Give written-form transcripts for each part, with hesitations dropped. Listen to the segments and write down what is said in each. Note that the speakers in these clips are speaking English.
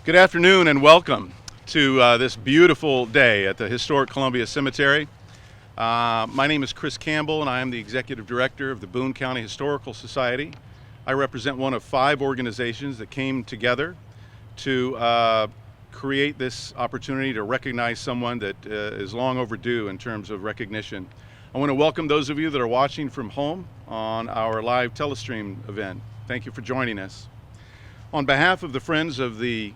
Good afternoon and welcome to this beautiful day at the historic Columbia Cemetery. My name is Chris Campbell and I am the Executive Director of the Boone County Historical Society. I represent one of 5 organizations that came together to create this opportunity to recognize someone that is long overdue in terms of recognition. I want to welcome those of you that are watching from home on our live telestream event. Thank you for joining us. On behalf of the Friends of the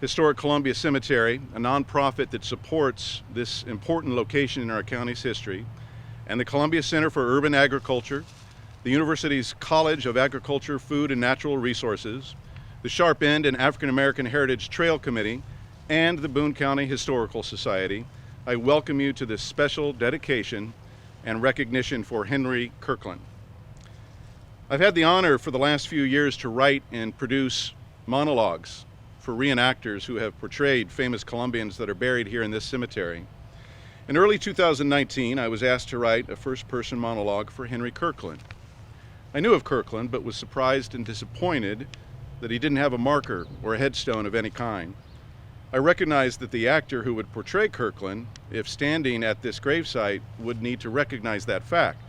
Historic Columbia Cemetery, a nonprofit that supports this important location in our county's history, and the Columbia Center for Urban Agriculture, the university's College of Agriculture, Food, and Natural Resources, the Sharp End and African American Heritage Trail Committee, and the Boone County Historical Society, I welcome you to this special dedication and recognition for Henry Kirklin. I've had the honor for the last few years to write and produce monologues for reenactors who have portrayed famous Columbians that are buried here in this cemetery. In early 2019, I was asked to write a first-person monologue for Henry Kirklin. I knew of Kirklin, but was surprised and disappointed that he didn't have a marker or a headstone of any kind. I recognized that the actor who would portray Kirklin, if standing at this gravesite, would need to recognize that fact.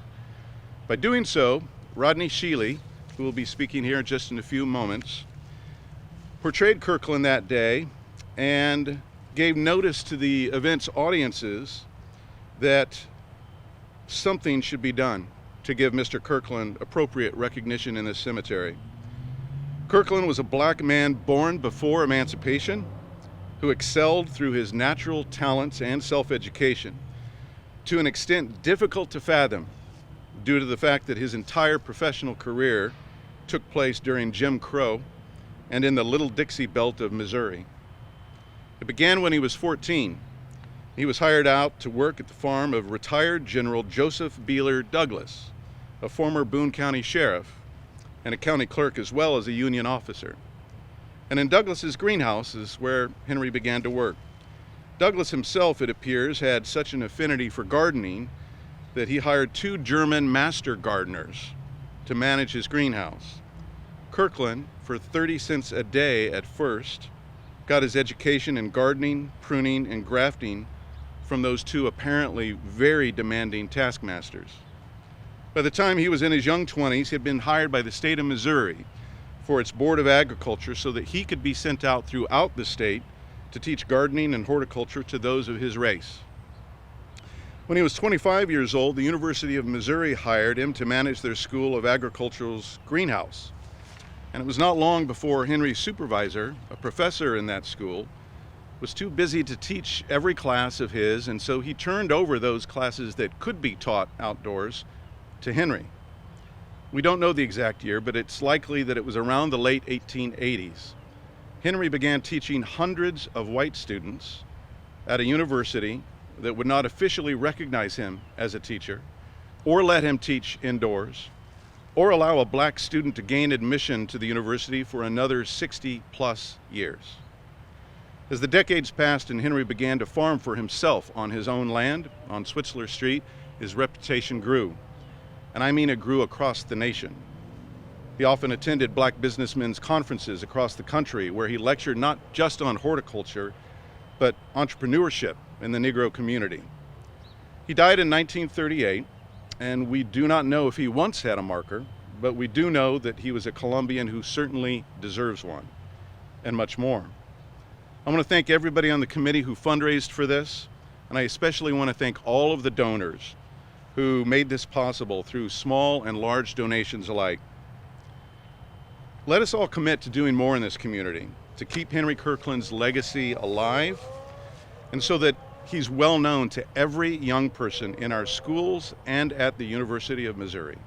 By doing so, Rodney Sheely, who will be speaking here just in a few moments, portrayed Kirklin that day and gave notice to the event's audiences that something should be done to give Mr. Kirklin appropriate recognition in this cemetery. Kirklin was a black man born before emancipation who excelled through his natural talents and self-education to an extent difficult to fathom due to the fact that his entire professional career took place during Jim Crow and in the Little Dixie Belt of Missouri. It began when he was 14. He was hired out to work at the farm of retired General Joseph Beeler Douglas, a former Boone County sheriff and a county clerk as well as a Union officer. And in Douglas's greenhouse is where Henry began to work. Douglas himself, it appears, had such an affinity for gardening that he hired 2 German master gardeners to manage his greenhouse. Kirklin, for 30 cents a day at first, got his education in gardening, pruning, and grafting from those 2 apparently very demanding taskmasters. By the time he was in his young 20s, he had been hired by the state of Missouri for its Board of Agriculture so that he could be sent out throughout the state to teach gardening and horticulture to those of his race. When he was 25 years old, the University of Missouri hired him to manage their School of Agriculture's greenhouse. And it was not long before Henry's supervisor, a professor in that school, was too busy to teach every class of his, and so he turned over those classes that could be taught outdoors to Henry. We don't know the exact year, but it's likely that it was around the late 1880s. Henry began teaching hundreds of white students at a university that would not officially recognize him as a teacher, or let him teach indoors, or allow a black student to gain admission to the university for another 60-plus years. As the decades passed and Henry began to farm for himself on his own land on Switzler Street, his reputation grew. And I mean it grew across the nation. He often attended black businessmen's conferences across the country where he lectured not just on horticulture, but entrepreneurship in the Negro community. He died in 1938, and we do not know if he once had a marker, but we do know that he was a Columbian who certainly deserves one, and much more. I want to thank everybody on the committee who fundraised for this, and I especially want to thank all of the donors who made this possible through small and large donations alike. Let us all commit to doing more in this community, to keep Henry Kirklin's legacy alive, and so that he's well known to every young person in our schools and at the University of Missouri.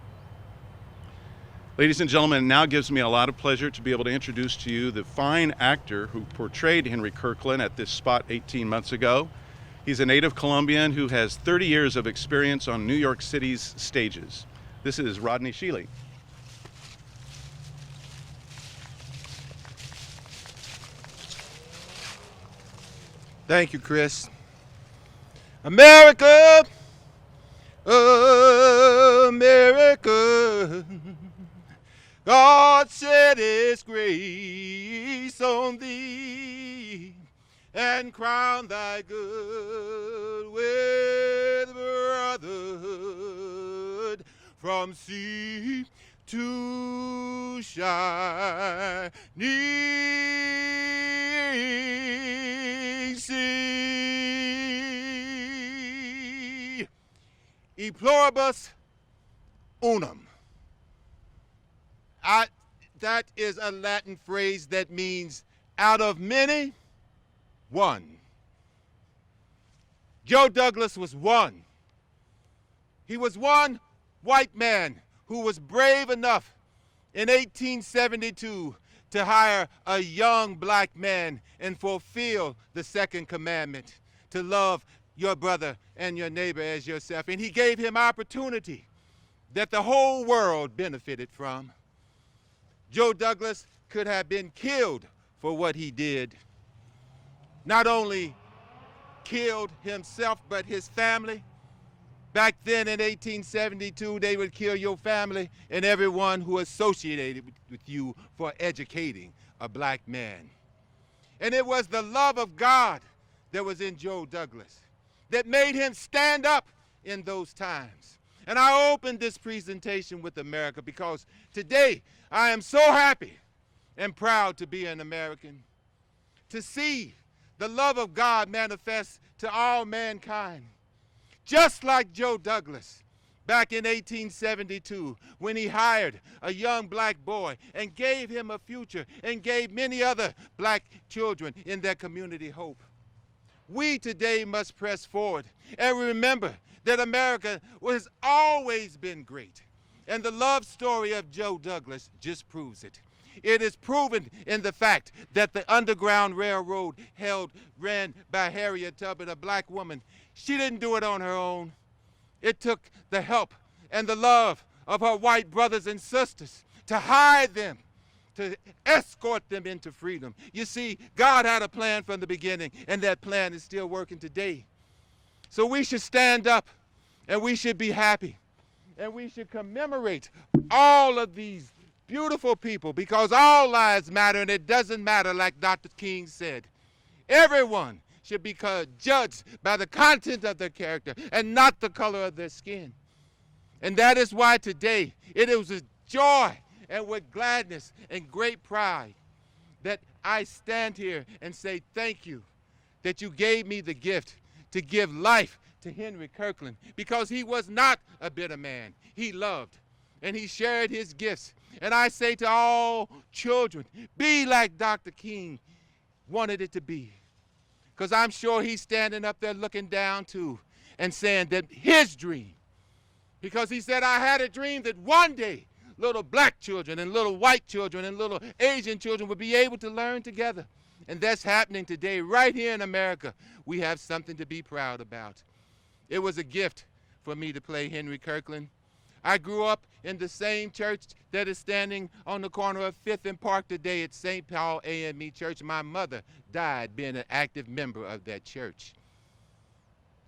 Ladies and gentlemen, it now gives me a lot of pleasure to be able to introduce to you the fine actor who portrayed Henry Kirklin at this spot 18 months ago. He's a native Columbian who has 30 years of experience on New York City's stages. This is Rodney Sheely. Thank you, Chris. America, America, God shed his grace on thee and crown thy good with brotherhood from sea to shining sea. E pluribus unum. That is a Latin phrase that means out of many, one. Joe Douglas was one. He was one white man who was brave enough in 1872 to hire a young black man and fulfill the second commandment, to love your brother and your neighbor as yourself. And he gave him opportunity that the whole world benefited from. Joe Douglas could have been killed for what he did. Not only killed himself, but his family. Back then in 1872, they would kill your family and everyone who associated with you for educating a black man. And it was the love of God that was in Joe Douglas that made him stand up in those times. And I opened this presentation with America because today I am so happy and proud to be an American, to see the love of God manifest to all mankind. Just like Joe Douglas back in 1872 when he hired a young black boy and gave him a future and gave many other black children in their community hope. We today must press forward and remember that America has always been great. And the love story of Joe Douglas just proves it. It is proven in the fact that the Underground Railroad ran by Harriet Tubman, a black woman. She didn't do it on her own. It took the help and the love of her white brothers and sisters to hide them, to escort them into freedom. You see, God had a plan from the beginning, and that plan is still working today. So we should stand up, and we should be happy, and we should commemorate all of these beautiful people, because all lives matter, and it doesn't matter, like Dr. King said. Everyone should be judged by the content of their character and not the color of their skin. And that is why today it is with joy and with gladness and great pride that I stand here and say thank you that you gave me the gift to give life to Henry Kirklin, because he was not a bitter man. He loved and he shared his gifts. And I say to all children, be like Dr. King wanted it to be. Because I'm sure he's standing up there looking down too and saying that his dream, because he said, I had a dream that one day little black children and little white children and little Asian children would be able to learn together. And that's happening today right here in America. We have something to be proud about. It was a gift for me to play Henry Kirklin. I grew up in the same church that is standing on the corner of 5th and Park today at St. Paul AME Church. My mother died being an active member of that church.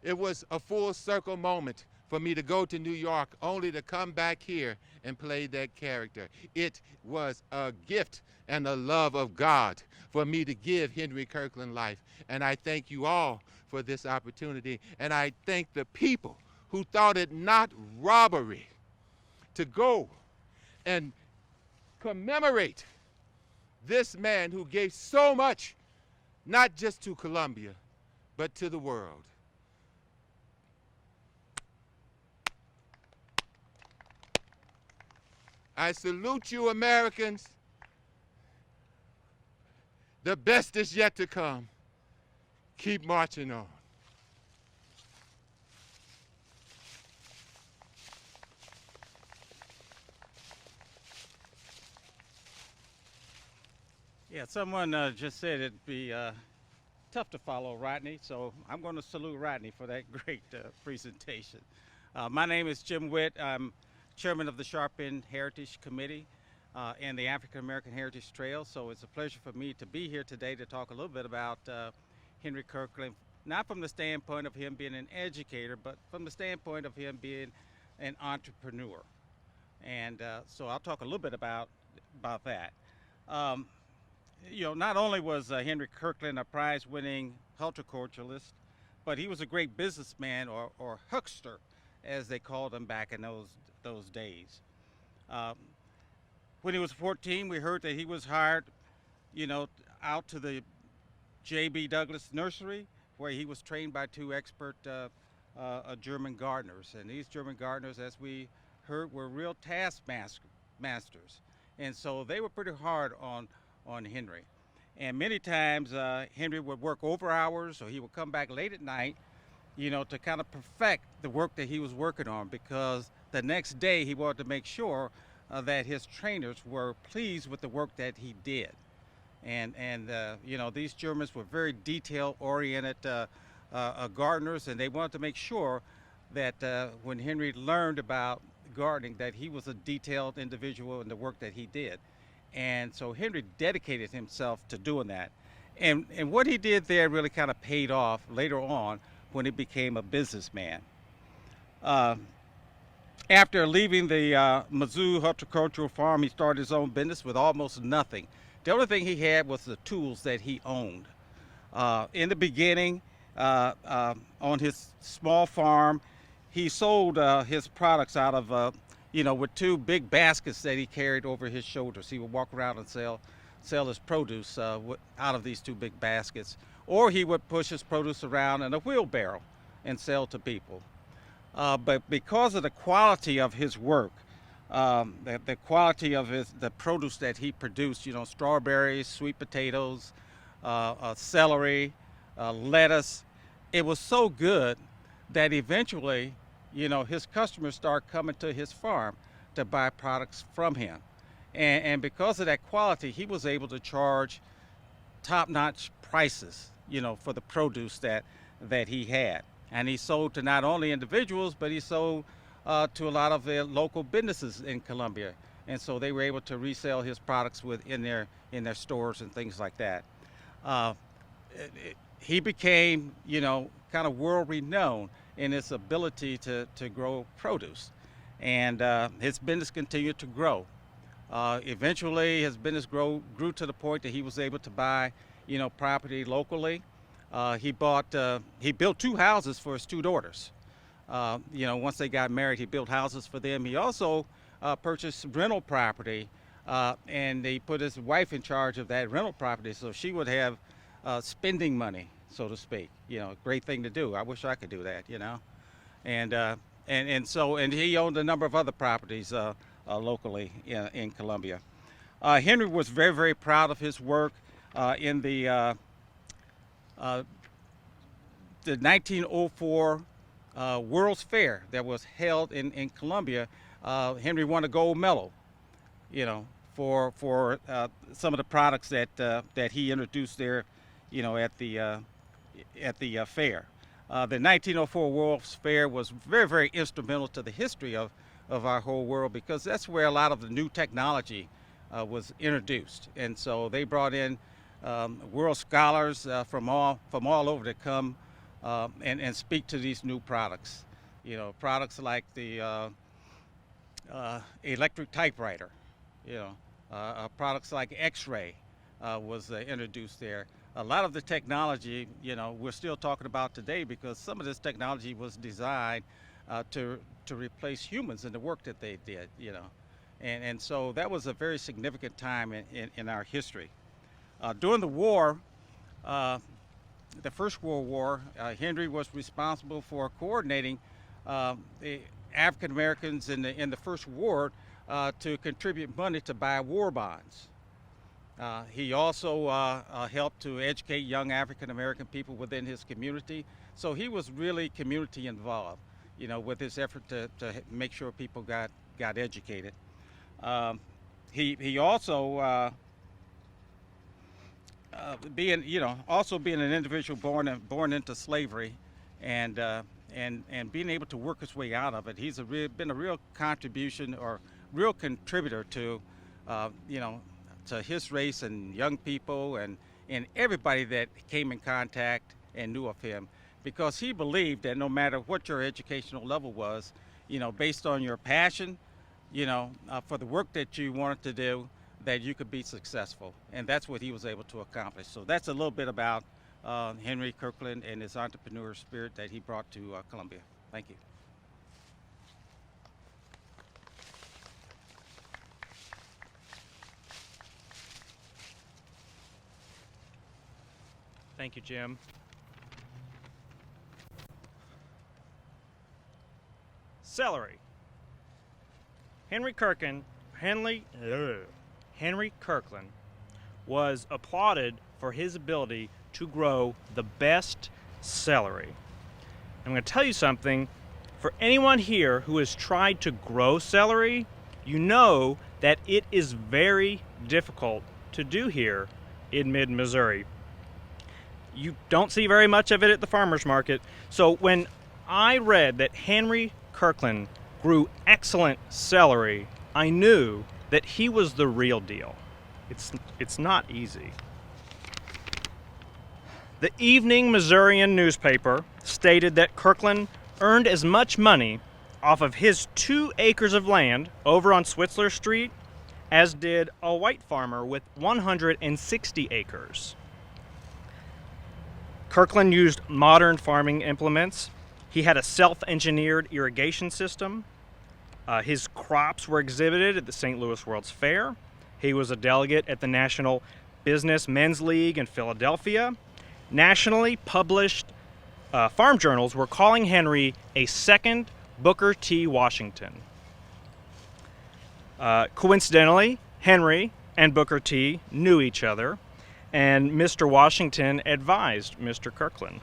It was a full circle moment for me to go to New York only to come back here and play that character. It was a gift and a love of God for me to give Henry Kirklin life. And I thank you all for this opportunity. And I thank the people who thought it not robbery to go and commemorate this man who gave so much, not just to Columbia, but to the world. I salute you, Americans. The best is yet to come. Keep marching on. Yeah, someone just said it'd be tough to follow Rodney, so I'm going to salute Rodney for that great presentation. My name is Jim Witt. I'm chairman of the Sharp End Heritage Committee and the African American Heritage Trail, so it's a pleasure for me to be here today to talk a little bit about Henry Kirklin, not from the standpoint of him being an educator, but from the standpoint of him being an entrepreneur. And so I'll talk a little bit about about that. Um, not only was Henry Kirklin a prize-winning horticulturalist, but he was a great businessman or huckster, as they called him back in those days. Um, when he was 14, we heard that he was hired, you know, out to the J.B. Douglas nursery, where he was trained by two expert German gardeners. And these German gardeners, as we heard, were real masters. And so they were pretty hard on Henry. And many times Henry would work over hours, or he would come back late at night, to kind of perfect the work that he was working on, because the next day he wanted to make sure that his trainers were pleased with the work that he did. And these Germans were very detail-oriented gardeners, and they wanted to make sure that when Henry learned about gardening, that he was a detailed individual in the work that he did. And so Henry dedicated himself to doing that. And what he did there really kind of paid off later on when he became a businessman. After leaving the Mizzou horticultural farm, he started his own business with almost nothing. The only thing he had was the tools that he owned. In the beginning, on his small farm, he sold his products out of, with two big baskets that he carried over his shoulders. He would walk around and sell his produce out of these two big baskets. Or he would push his produce around in a wheelbarrow and sell to people. But because of the quality of his work, the quality of the produce that he produced, strawberries, sweet potatoes, celery, lettuce, it was so good that eventually, his customers started coming to his farm to buy products from him. And because of that quality, he was able to charge top-notch prices, for the produce that he had. And he sold to not only individuals, but he sold to a lot of the local businesses in Columbia. And so they were able to resell his products in their stores and things like that. He became, kind of world-renowned in his ability to grow produce. And his business continued to grow. Eventually, his business grew to the point that he was able to buy, property locally. He built two houses for his two daughters. Once they got married, he built houses for them. He also purchased rental property, and he put his wife in charge of that rental property, so she would have spending money, so to speak. Great thing to do. I wish I could do that. And he owned a number of other properties locally in Columbia. Henry was very, very proud of his work in the 1904 World's Fair that was held in Columbia. Henry won a gold medal, for some of the products that he introduced there, at the fair. The 1904 World's Fair was very, very instrumental to the history of our whole world, because that's where a lot of the new technology was introduced. And so they brought in world scholars from all over to come and speak to these new products. Products like the electric typewriter, products like X-ray was introduced there. A lot of the technology, we're still talking about today, because some of this technology was designed to replace humans in the work that they did, and so that was a very significant time in our history. During the war, the First World War, Henry was responsible for coordinating the African Americans in the First War to contribute money to buy war bonds. He also helped to educate young African American people within his community. So he was really community involved, with his effort to make sure people got educated. He also being an individual born into slavery, and being able to work his way out of it, he's been a real contribution or real contributor to to his race and young people and everybody that came in contact and knew of him, because he believed that no matter what your educational level was, based on your passion, for the work that you wanted to do, that you could be successful. And that's what he was able to accomplish. So that's a little bit about Henry Kirklin and his entrepreneur spirit that he brought to Columbia. Thank you. Thank you, Jim. Celery. Henry Kirklin was applauded for his ability to grow the best celery. I'm going to tell you something. For anyone here who has tried to grow celery, you know that it is very difficult to do here in mid-Missouri. You don't see very much of it at the farmer's market. So when I read that Henry Kirklin grew excellent celery, I knew that he was the real deal. It's not easy. The Evening Missourian newspaper stated that Kirklin earned as much money off of his 2 acres of land over on Switzler Street as did a white farmer with 160 acres. Kirklin used modern farming implements. He had a self-engineered irrigation system. His crops were exhibited at the St. Louis World's Fair. He was a delegate at the National Business Men's League in Philadelphia. Nationally published farm journals were calling Henry a second Booker T. Washington. Coincidentally, Henry and Booker T. knew each other, and Mr. Washington advised Mr. Kirklin.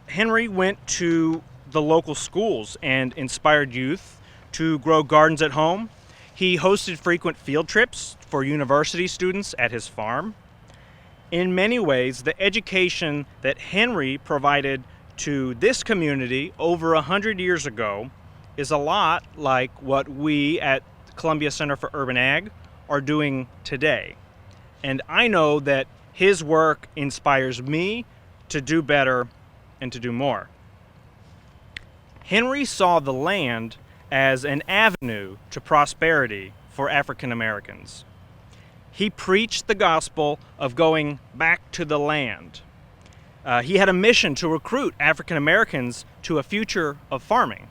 Henry went to the local schools and inspired youth to grow gardens at home. He hosted frequent field trips for university students at his farm. In many ways, the education that Henry provided to this community over 100 years ago is a lot like what we at Columbia Center for Urban Ag are doing today. And I know that his work inspires me to do better and to do more. Henry saw the land as an avenue to prosperity for African Americans. He preached the gospel of going back to the land. He had a mission to recruit African Americans to a future of farming.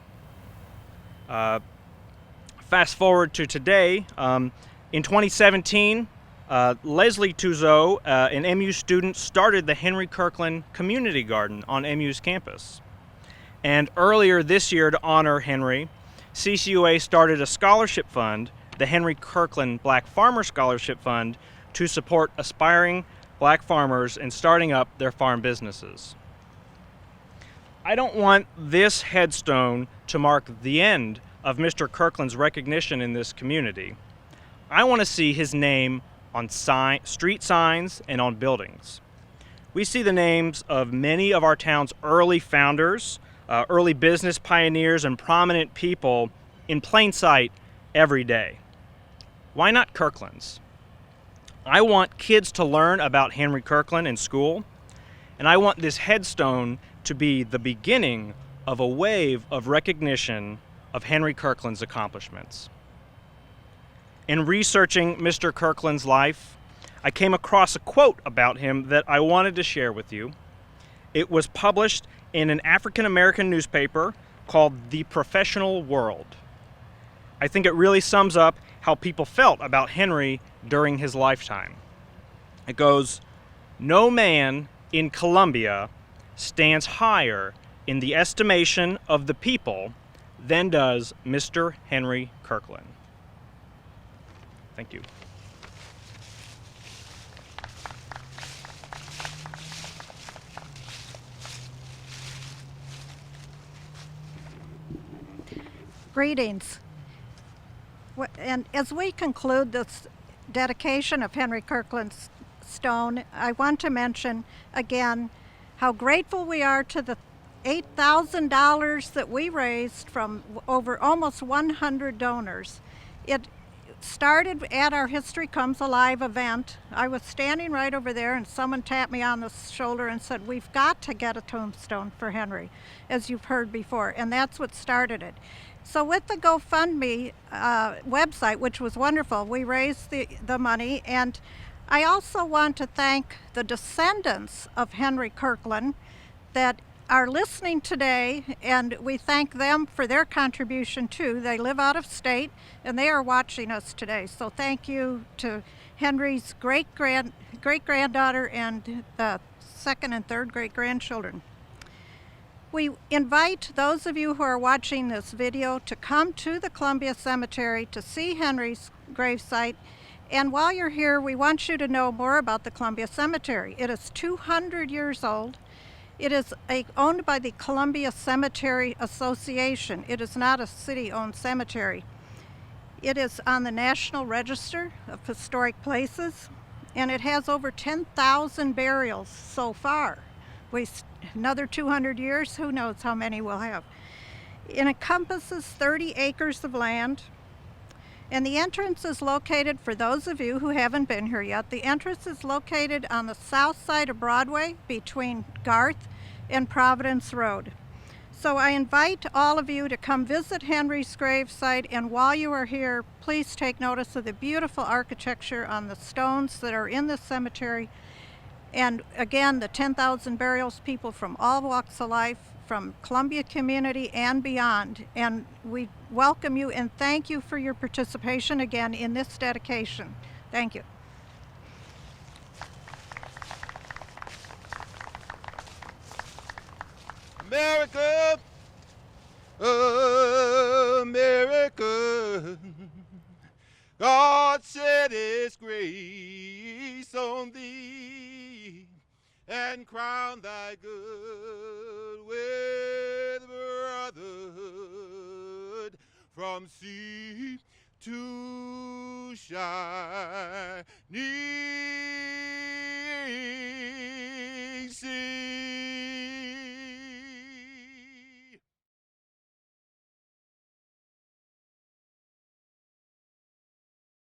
Fast forward to today, in 2017, Leslie Tuzo, an MU student, started the Henry Kirklin Community Garden on MU's campus. And earlier this year, to honor Henry, CCUA started a scholarship fund, the Henry Kirklin Black Farmer Scholarship Fund, to support aspiring black farmers in starting up their farm businesses. I don't want this headstone to mark the end of Mr. Kirklin's recognition in this community. I want to see his name on street signs and on buildings. We see the names of many of our town's early founders, early business pioneers, and prominent people in plain sight every day. Why not Kirklin's? I want kids to learn about Henry Kirklin in school, and I want this headstone to be the beginning of a wave of recognition of Henry Kirklin's accomplishments. In researching Mr. Kirklin's life, I came across a quote about him that I wanted to share with you. It was published in an African American newspaper called The Professional World. I think it really sums up how people felt about Henry during his lifetime. It goes, "No man in Columbia stands higher in the estimation of the people than does Mr. Henry Kirklin." Thank you. Greetings. And as we conclude this dedication of Henry Kirklin's stone, I want to mention again how grateful we are to the $8,000 that we raised from over almost 100 donors. started at our History Comes Alive event. I was standing right over there and someone tapped me on the shoulder and said, we've got to get a tombstone for Henry, as you've heard before, and that's what started it. So with the GoFundMe website, which was wonderful, we raised the money, and I also want to thank the descendants of Henry Kirklin that are listening today, and we thank them for their contribution too. They live out of state and they are watching us today. So thank you to Henry's great-granddaughter and the second and third great-grandchildren. We invite those of you who are watching this video to come to the Columbia Cemetery to see Henry's gravesite. And while you're here, we want you to know more about the Columbia Cemetery. It is 200 years old. It is owned by the Columbia Cemetery Association. It is not a city-owned cemetery. It is on the National Register of Historic Places, and it has over 10,000 burials so far. Another 200 years, who knows how many we'll have. It encompasses 30 acres of land, and the entrance is located, for those of you who haven't been here yet, the entrance is located on the south side of Broadway between Garth and Providence Road. So I invite all of you to come visit Henry's gravesite, and while you are here, please take notice of the beautiful architecture on the stones that are in this cemetery. And again, the 10,000 burials, people from all walks of life, from Columbia community and beyond. And we welcome you and thank you for your participation again in this dedication. Thank you. America, America, God shed his grace on thee and crown thy good with brotherhood from sea to shining